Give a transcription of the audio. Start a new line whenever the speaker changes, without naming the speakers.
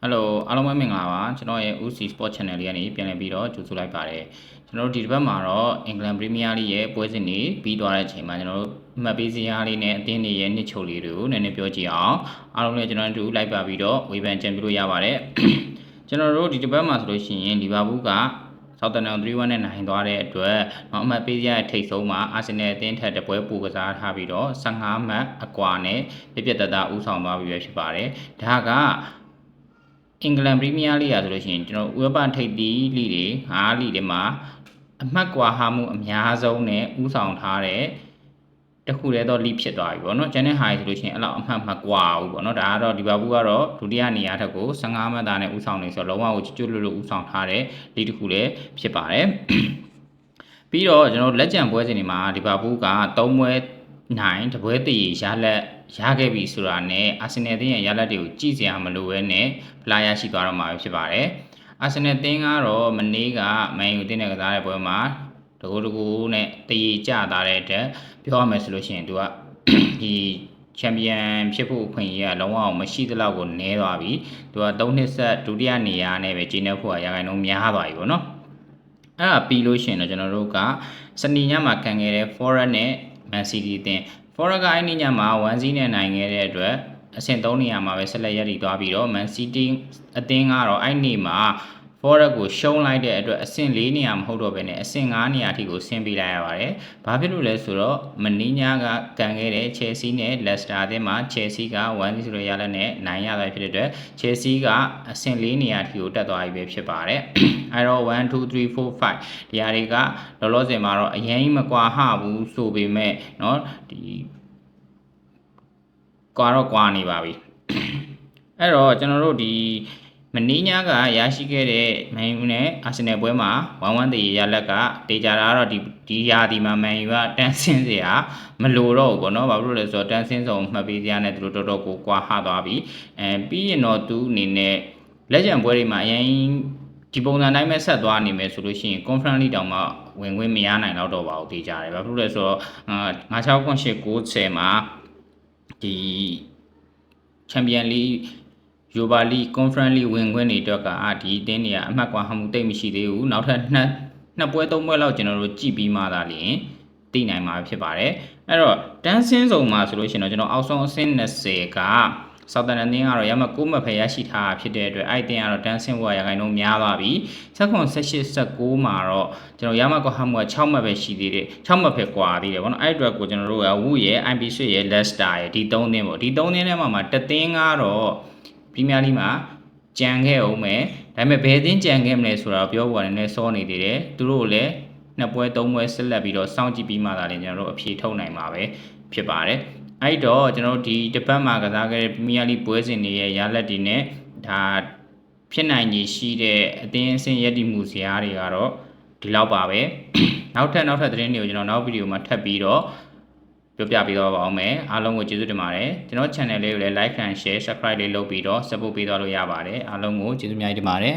Hello အားလုံးပဲမင်္ဂလာပါကျွန်တော်ရဲ့ UC Sport Channel လေးကနေပြန်လည်ပြီးတော့ကြိုဆိုလိုက်ပါတယ်ကျွန်တော်တို့ဒီတစ်ပတ်မှာတော့ England Premier League ရဲ့ပွဲစဉ်တွေပြီးသွားတဲ့အချိန်မှာကျွန်တော်တို့မှတ်ပေးစရာလေးနဲ့အသင်းတွေရဲ့နှစ်ချုပ်လေးတွေကိုနည်းနည်းပြောကြည့်အောင်အားလုံးလည်းကျွန်တော်တို့လိုက်ပါပြီးတော့ဝေဖန်ကြံပြလို့ရပါတယ်ကျွန်တော်တို့ဒီတစ်ပတ်မှာဆိုလို့ရှိရင်လီဗာပူးကSouthampton 3-1 နဲ့နိုင်သွားတဲ့အတွက်အမှတ်ပေးရတဲ့ထိပ်ဆုံးမှာ Arsenal အသင်းထက်တပွဲပိုကစားထားပြီးတော့15မှတ်အကွာနဲ့ပြပြတတဦးဆောင်သွားပြီပဲဖြစ်ပါတယ်ဒါကအင်္ဂလန်ပရီးမီးယားလိဂ်ရဆိုလို့ရှိရင်ကျွန်တော်ဥရောပထိပ်သီးလိတွေ5လိတွေမှာအမှတ်ကွာဟမှုအများဆုံးနဲ့ဥဆောင်ထားတဲ့တခုတည်းသောလိဖြစ်သွားပြီပေါ့နော်ကျန်တဲ့ဟာဆိုလို့ရှိရင်အဲ့လောက်အမှတ်မကွာဘူးပေါ့နော်ဒါကတော့လီဗာပူးကတော့ဒုတိယနေရာထက်ကို15မှတ်သားနဲ့ဥဆောင်နေဆိုတော့လုံးဝကိုကျွတ်လွတ်လွတ်ဥဆောင်ထားတဲ့လိတစ်ခုလည်းဖြစ်ပါတယ်ပြီးတော့ကျွန်တော်လက်ကျန်ပွဲစဉ်တွေမှာလီဗာပူးက3ပွဲနိုင်တပွဲတည်ရလက်ရခဲ့ပြီဆိုတာနဲ့အာဆင်နယ်အသင်းရဲ့ရလက်တွေကိုကြည့်စရာမလိုဘဲနဲ့ဖလားရရှိသွားတော့မှာဖြစ်ပါတယ်အာဆင်နယ်အသင်းကတော့မနေ့ကမန်ယူအသင်းနဲ့ကစားတဲ့ပွဲမှာတကူနဲ့တည်ကြသွားတဲ့အတွက်ပြောရမယ်ဆိုလို့ရှိရင်သူကဒီချန်ပီယံဖြစ်ဖို့ခွင့်ရလုံးဝမရှိသလောက်ကိုနည်းသွားပြီသူက3နှစ်ဆက်ဒုတိယနေရာနဲ့ပဲကျင်းနေဖို့ရာခိုင်နှုန်းများသွားပြီပေါ့နော်အဲ့ဒါပြီးလို့ရှိရင်တော့ကျွန်တော်တို့ကစနေညမှာခံခဲ့တဲ့ Forest နဲ့ Man City အသင်း Forest ကအဲ့ဒီညမှာ1-0နဲ့နိုင်ခဲ့တဲ့အတွက်အဆင့်3နေရာမှာပဲဆက်လက်ရည်သွားပြီးတော့ Man City အသင်းကတော့အဲ့ဒီမှာ Forest ကိုရှုံးလိုက်တဲ့အတွက်အဆင့်4နေရာမဟုတ်တော့ဘဲနဲ့အဆင့်5နေရာအထိကိုဆင်းပေးလိုက်ရပါတယ်။ဘာဖြစ်လို့လဲဆိုတော့မနေ့ညကကန်ခဲ့တဲ့ Chelsea နဲ့ Leicester အသင်းမှာ Chelsea က1-0ဆိုရရလက်နဲ့နိုင်ရတာဖြစ်တဲ့အတွက် Chelsea ကအဆင့်4နေရာအထိကိုတက်သွားပြီပဲဖြစ်ပါတယ်။အဲတော့1 2 3 4 5ဒီဟာတွေကလောလောဆယ်မှာတော့အရင်မကွာဟဘူးဆိုပေမဲ့เนาะဒီကွာနေပါပြီ။အဲ့တော့ကျွန်တော်တို့ဒီမနေ့ညကရရှိခဲ့တဲ့မန်ယူနဲ့အာဆင်နယ်ပွဲမှာ1-1တည်ရလက်ကတေချာတာကတော့ဒီရာဒီမှာမန်ယူကတန်းဆင်းစရာမလိုတော့ဘူးပေါ့နော်ဘာဖြစ်လို့လဲဆိုတော့တန်းဆင်းဆောင်မှတ်ပေးစရာနဲ့သူတို့တော်တော်ကိုကွာဟသွားပြီပြီးရင်တော့သူအနေနဲ့လက်ကျန်ပွဲတွေမှာအရင်ဒီပုံစံတိုင်းပဲဆက်သွားနေမယ်ဆိုလို့ရှိရင် Conference League တောင်မှဝင်ခွင့်မရနိုင်တော့ပါဘူးတေချာတယ်ဘာဖြစ်လို့လဲဆိုတော့96.890မှာဒီ Champion League Europa League Conference League ဝင်ခွင့်တွေအတွက်ကဒီအသင်းတွေကအမှတ်ကွာဟမှုတိတ်မရှိသေးဘူးနောက်ထပ်နှစ်ပွဲ3ပွဲလောက်ကျွန်တော်တို့ကြည့်ပြီးမှသာလျှင်သိနိုင်မှာဖြစ်ပါတယ်အဲ့တော့တန်းဆင်းစုံမှာဆိုလို့ရှိရင်တော့ကျွန်တော်အောက်ဆုံးအဆင့်20ကSouthampton အသင်းကတော့ရမှ9မှတ်ပဲရရှိထားတာဖြစ်တဲ့အတွက်အဲ့အသင်းကတော့တန်းဆင်းဖို့ရာခိုင်နှုန်းများသွားပြီ18-19မှာတော့ကျွန်တော်ရမှကွာဟမှုက6မှတ်ပဲရှိသေးတယ်6မှတ်ပဲကွာသေးတယ်ဗောနော်အဲ့အတွက်ကိုကျွန်တော်တို့က Wood ရဲ့ IP6 ရဲ့ Leicester ရဲ့ဒီ3သင်းပေါ့ဒီ3သင်းထဲမှာတသင်းကတော့ပရီးမီးယားလိမှာကြံခဲ့အောင်မယ်ဒါပေမဲ့ဘယ်အသင်းကြံခဲ့မလဲဆိုတာပြောဖို့ကလည်းစောနေသေးတယ်သူတို့လည်း2ပွဲ3ပွဲဆက်လက်ပြီးတော့စောင့်ကြည့်ပြီးမှသာလည်းကျွန်တော်တို့အဖြေထုတ်နိုင်မှာပဲဖြစ်ပါတယ်အဲ့တော့ကျွန်တော်တို့ဒီတစ်ပတ်မှာကစားခဲ့တဲ့ပရီးမီးယားလိပွဲစဉ်တွေရဲ့ရလဒ်တွေနဲ့ဒါဖြစ်နိုင်ခြေရှိတဲ့အသင်းအဆင့်ရည်တည်မှုဇယားတွေကတော့ဒီလောက်ပါပဲနောက်ထပ်သတင်းတွေကိုကျွန်တော်နောက်ဗီဒီယိုမှာထပ်ပြီးတော့ပြောပြပေးတော့ပါအောင်မယ်အားလုံးကိုကျေးဇူးတင်ပါတယ်ကျွန်တော် channel လေးကိုလည်း like and share subscribe လေးလုပ်ပြီးတော့ support ပေးသွားလို့ရပါတယ်အားလုံးကိုကျေးဇူးအများကြီးတင်ပါတယ်